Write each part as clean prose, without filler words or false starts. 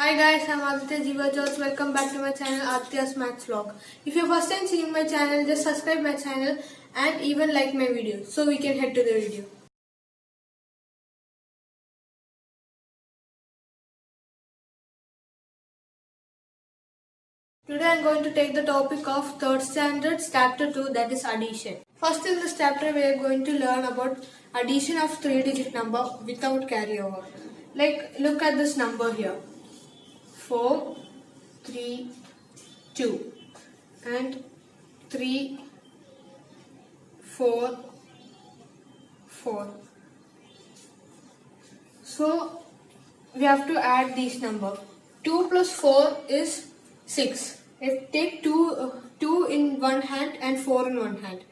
Hi guys, I'm Aditya Jiva George. Welcome back to my channel Aditya's Maths Vlog. If you're first time seeing my channel, just subscribe my channel and even like my video so we can head to the video. Today I'm going to take the topic of 3rd standard chapter 2, that is addition. First in this chapter we are going to learn about addition of 3-digit number without carryover. Like look at this number here. 4, 3, 2 and 3, 4, 4. So we have to add these numbers. 2 plus 4 is 6. If take 2 in one hand and 4 in one hand.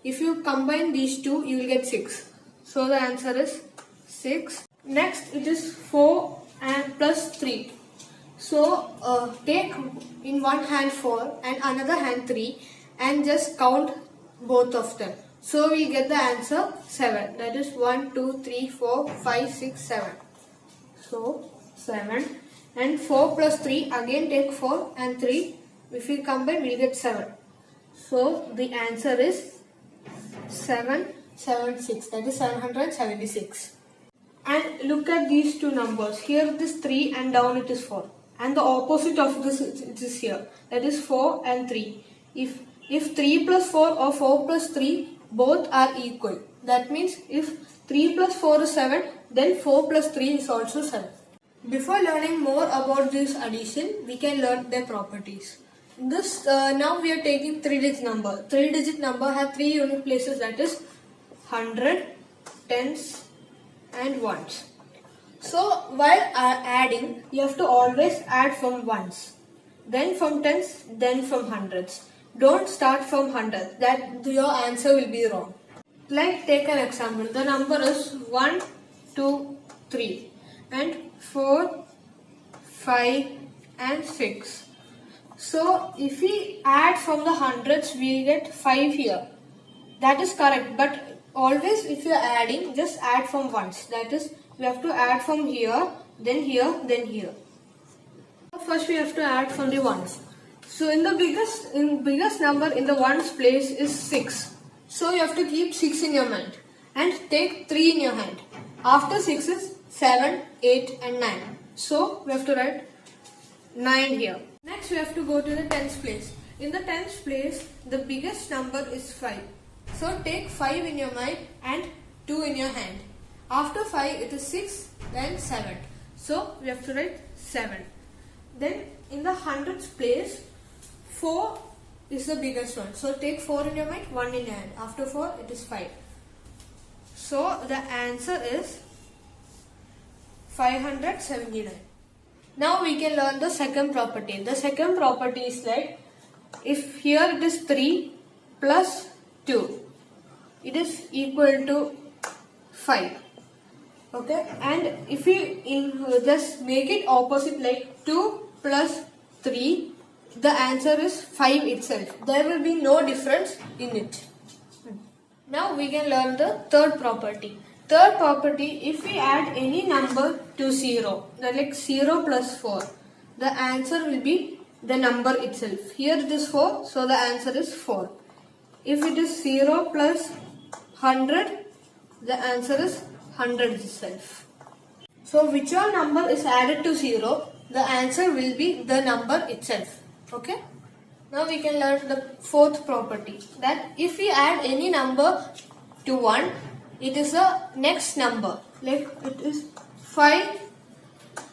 If you combine these two, you will get 6. So the answer is 6. Next it is 4 and plus 3. So take in one hand 4 and another hand 3 and just count both of them. So we get the answer 7. That is 1, 2, 3, 4, 5, 6, 7. So 7 and 4 plus 3, again take 4 and 3. If we combine, we get 7. So the answer is 776. That is 776. And look at these two numbers. Here it is 3 and down it is 4. And the opposite of this is here. That is 4 and 3. If 3 plus 4 or 4 plus 3 both are equal. That means if 3 plus 4 is 7, then 4 plus 3 is also 7. Before learning more about this addition, we can learn their properties. Now we are taking 3-digit number. 3-digit number have 3 unit places, that is 100, tens and ones. So while adding, you have to always add from ones, then from tens, then from hundreds. Don't start from hundreds. That your answer will be wrong. Like take an example. The number is 1, 2, 3 and 4, 5 and 6. So if we add from the hundreds, we get 5 here. That is correct. But always if you are adding, just add from ones. That is, we have to add from here, then here, then here. First we have to add from the ones. So in the biggest number in the ones place is 6. So you have to keep 6 in your mind and take 3 in your hand. After 6 is 7, 8 and 9. So we have to write 9 here. Next we have to go to the tens place. In the tens place, the biggest number is 5. So take 5 in your mind and 2 in your hand. After 5 it is 6, then 7. So we have to write 7. Then in the hundreds place, 4 is the biggest one. So take 4 in your mind, 1 in your hand. After 4 it is 5. So the answer is 579. Now we can learn the second property. The second property is like, if here it is 3 plus 2, it is equal to 5. Okay, and if we just make it opposite, like 2 plus 3, the answer is 5 itself. There will be no difference in it. Now we can learn the third property. Third property, if we add any number to 0, like 0 plus 4, the answer will be the number itself. Here it is 4, so the answer is 4. If it is 0 plus 100, the answer is 100 itself. So whichever number is added to 0, the answer will be the number itself. Okay. Now we can learn the fourth property, that if we add any number to 1, it is the next number. Like it is 5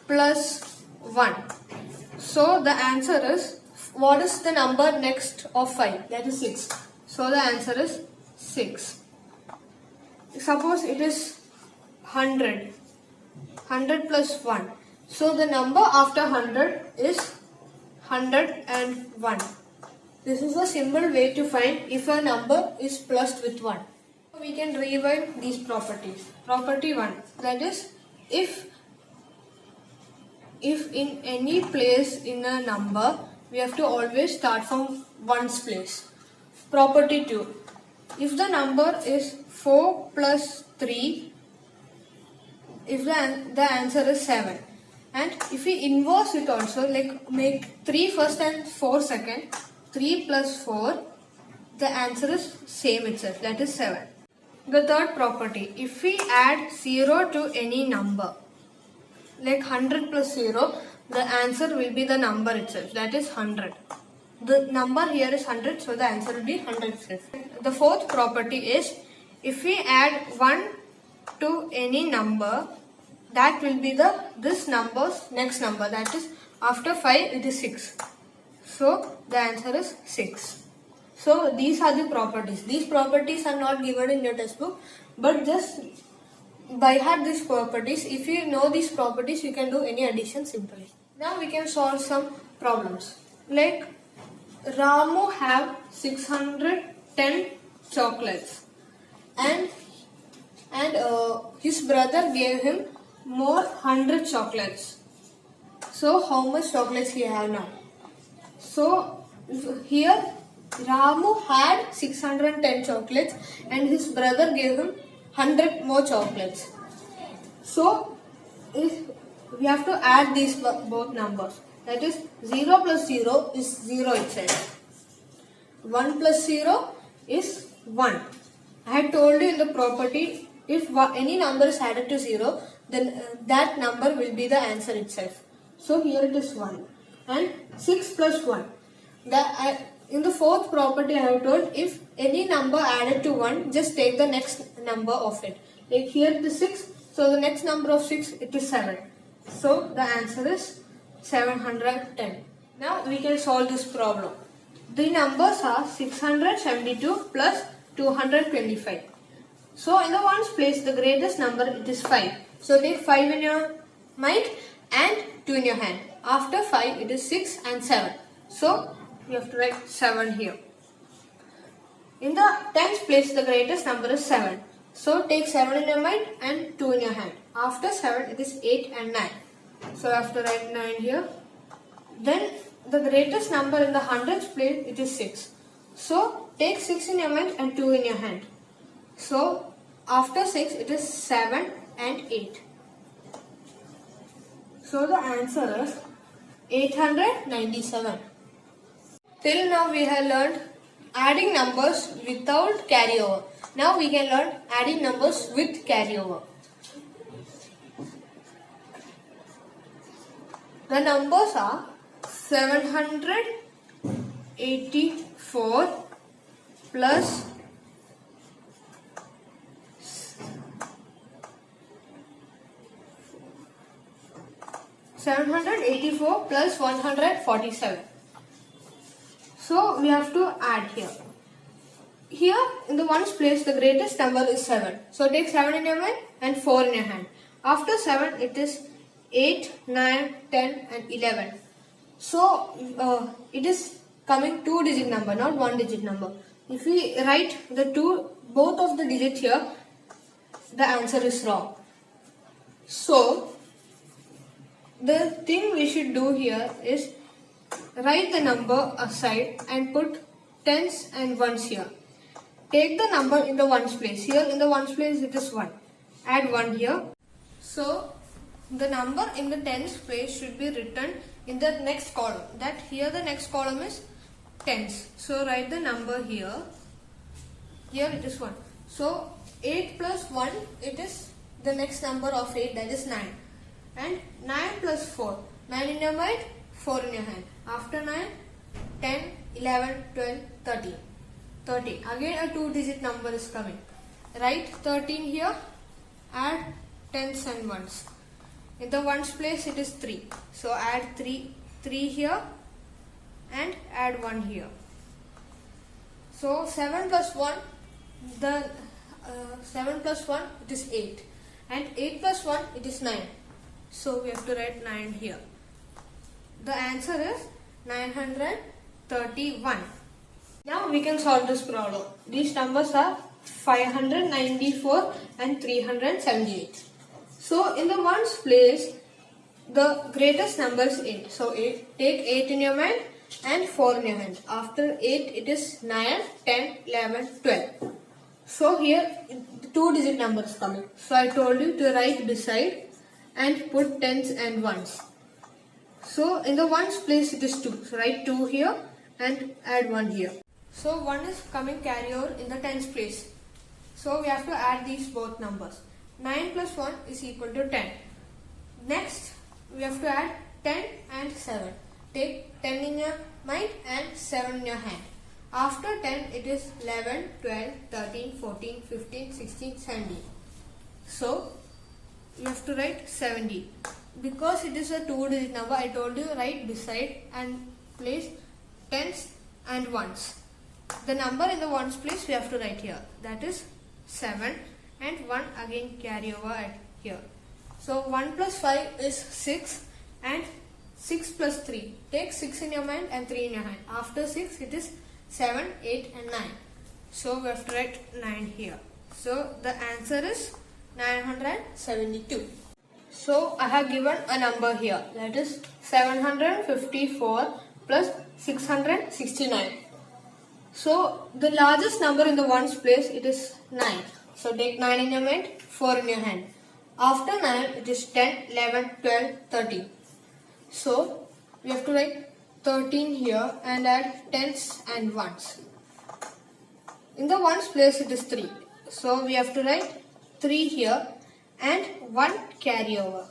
plus 1. So the answer is, what is the number next of 5? That is 6. So the answer is 6. Suppose it is 100. 100 plus 1. So the number after 100 is 101. This is a simple way to find if a number is plused with 1. We can revise these properties. Property 1, that is, if in any place in a number, we have to always start from ones place. Property 2, if the number is 4 plus 3, if the answer is 7. And if we inverse it also, like make 3 first and 4 second, 3 plus 4, the answer is same itself, that is 7. The third property, if we add 0 to any number, like 100 plus 0, the answer will be the number itself, that is 100. The number here is 100, so the answer will be 100 itself. The fourth property is, if we add 1 to any number, that will be this number's next number, that is after 5 it is 6. So the answer is 6. So these are the properties. These properties are not given in your textbook, but just by heart these properties. If you know these properties, you can do any addition simply. Now we can solve some problems. Like Ramu have 610 chocolates and his brother gave him more 100 chocolates. So how much chocolates he have now? So here Ramu had 610 chocolates and his brother gave him 100 more chocolates. So we have to add these both numbers. That is 0 plus 0 is 0 itself. 1 plus 0 is 1. I had told you in the property, if any number is added to 0, then that number will be the answer itself. So here it is 1. And 6 plus 1. In the fourth property I have told, if any number added to 1, just take the next number of it. Like here it is 6, so the next number of 6, it is 7. So the answer is 710. Now we can solve this problem. The numbers are 672 plus 225. So in the ones place, the greatest number, it is 5. So take 5 in your mind and 2 in your hand. After 5, it is 6 and 7. So you have to write 7 here. In the tens place, the greatest number is 7. So take 7 in your mind and 2 in your hand. After 7, it is 8 and 9. So I have to write 9 here. Then the greatest number in the hundreds place, it is 6. So take 6 in your mind and 2 in your hand. So after 6, it is 7 and 8. So the answer is 897. Till now we have learned adding numbers without carryover. Now we can learn adding numbers with carryover. The numbers are 784 plus 784 plus 147. So we have to add here. Here in the ones place, the greatest number is 7. So take 7 in your mind and 4 in your hand. After 7, it is 8, 9, 10 and 11. So it is coming 2-digit number, not 1-digit number. If we write both of the digits here, the answer is wrong. So the thing we should do here is write the number aside and put tens and ones here. Take the number in the ones place. Here in the ones place it is 1. Add 1 here. So the number in the tens place should be written in the next column. That here the next column is tens. So write the number here. Here it is 1. So 8 plus 1, it is the next number of 8, that is 9. And 9 plus 4. 9 in your mind, 4 in your hand. After 9, 10, 11, 12, 13. 30. Again a 2-digit number is coming. Write 13 here. Add tens and ones. In the ones place it is 3. So add 3 here and add 1 here. So 7 plus 1, 7 plus 1 it is 8. And 8 plus 1 it is 9. So we have to write 9 here. The answer is 931. Now we can solve this problem. These numbers are 594 and 378. So in the ones place, the greatest number is 8. So take 8 in your mind and 4 in your hand. After 8 it is 9, 10, 11, 12. So here the 2-digit number is coming. So I told you to write beside and put tens and ones. So in the ones place it is 2. So write 2 here and add 1 here. So 1 is coming carry over in the tens place. So we have to add these both numbers. 9 plus 1 is equal to 10. Next we have to add 10 and 7. Take 10 in your mind and 7 in your hand. After 10 it is 11, 12, 13, 14, 15, 16, 17. So you have to write 70. Because it is a 2-digit number, I told you write beside and place tens and ones. The number in the ones place we have to write here. That is 7 and 1 again carry over at here. So 1 plus 5 is 6 and 6 plus 3. Take 6 in your mind and 3 in your hand. After 6 it is 7, 8 and 9. So we have to write 9 here. So the answer is 972. So I have given a number here, that is 754 plus 669. So the largest number in the ones place it is 9. So take 9 in your mind, 4 in your hand. After 9 it is 10, 11, 12, 13. So we have to write 13 here and add tens and ones. In the ones place it is 3. So we have to write 3 here and 1 carry over.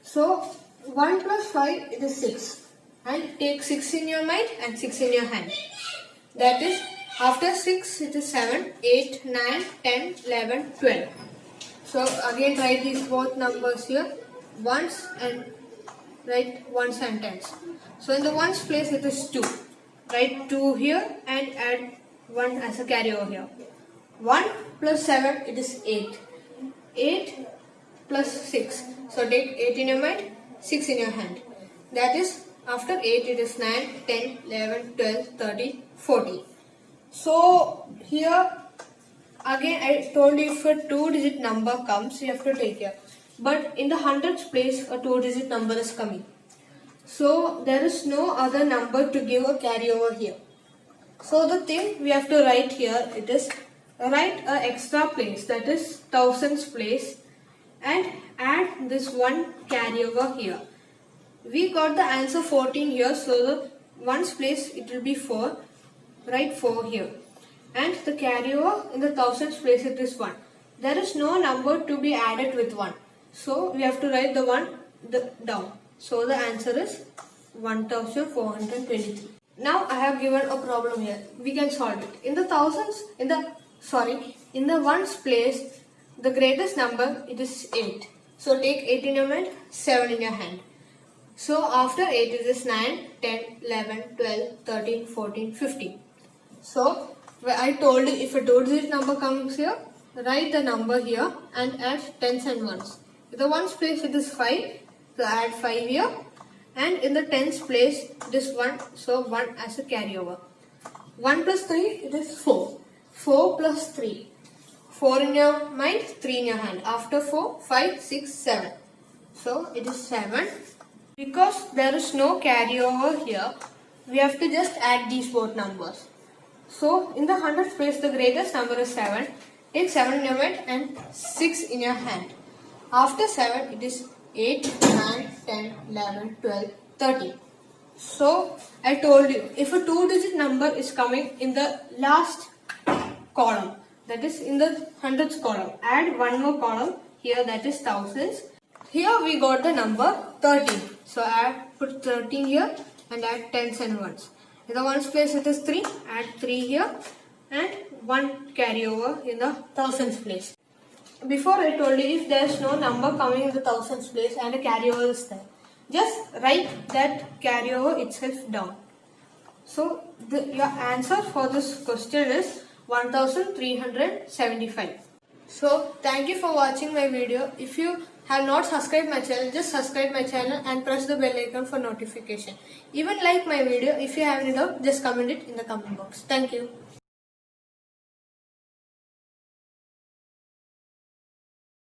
So 1 plus 5 it is 6. And take 6 in your mind and 6 in your hand. That is after 6 it is 7, 8, 9, 10, 11, 12. So again write these both numbers here. Ones and write ones and tens. So in the ones place it is 2. Write 2 here and add 1 as a carry over here. 1 plus 7 it is 8. 8 plus 6. So take 8 in your mind, 6 in your hand. That is after 8 it is 9, 10, 11, 12, 13, 14. So here again I told you if a 2-digit number comes you have to take care. But in the hundreds place a 2-digit number is coming. So there is no other number to give a carry over here. So the thing we have to write here it is write a extra place, that is thousands place, and add this 1 carry over here. We got the answer 14 here, so the ones place it will be 4. Write 4 here. And the carry over in the thousands place it is 1. There is no number to be added with 1. So we have to write the 1 down. So the answer is 1423. Now I have given a problem here. We can solve it. In the thousands, in the ones place, the greatest number it is 8. So take 8 in your mind, 7 in your hand. So after 8 it is 9, 10, 11, 12, 13, 14, 15. So I told you if a 2-digit number comes here, write the number here and add tens and ones. In the ones place it is 5, so add 5 here. And in the tens place it is 1, so 1 as a carryover. 1 plus 3 it is 4. 4 plus 3. 4 in your mind, 3 in your hand. After 4, 5, 6, 7. So it is 7. Because there is no carryover here, we have to just add these both numbers. So in the hundreds place the greatest number is 7. Take 7 in your mind and 6 in your hand. After 7 it is 8, 9, 10, 11, 12, 13. So I told you if a 2-digit number is coming in the last column, that is in the hundreds column, add one more column here, that is thousands. Here we got the number 13. So put 13 here and add tens and ones. In the ones place it is 3, add 3 here and 1 carry over in the thousands place. Before I told you if there is no number coming in the thousands place and a carryover is there, just write that carryover itself down. So your answer for this question is 1375. So thank you for watching my video. If you have not subscribed my channel, just subscribe my channel and press the bell icon for notification. Even like my video, if you have any doubt, just comment it in the comment box. Thank you.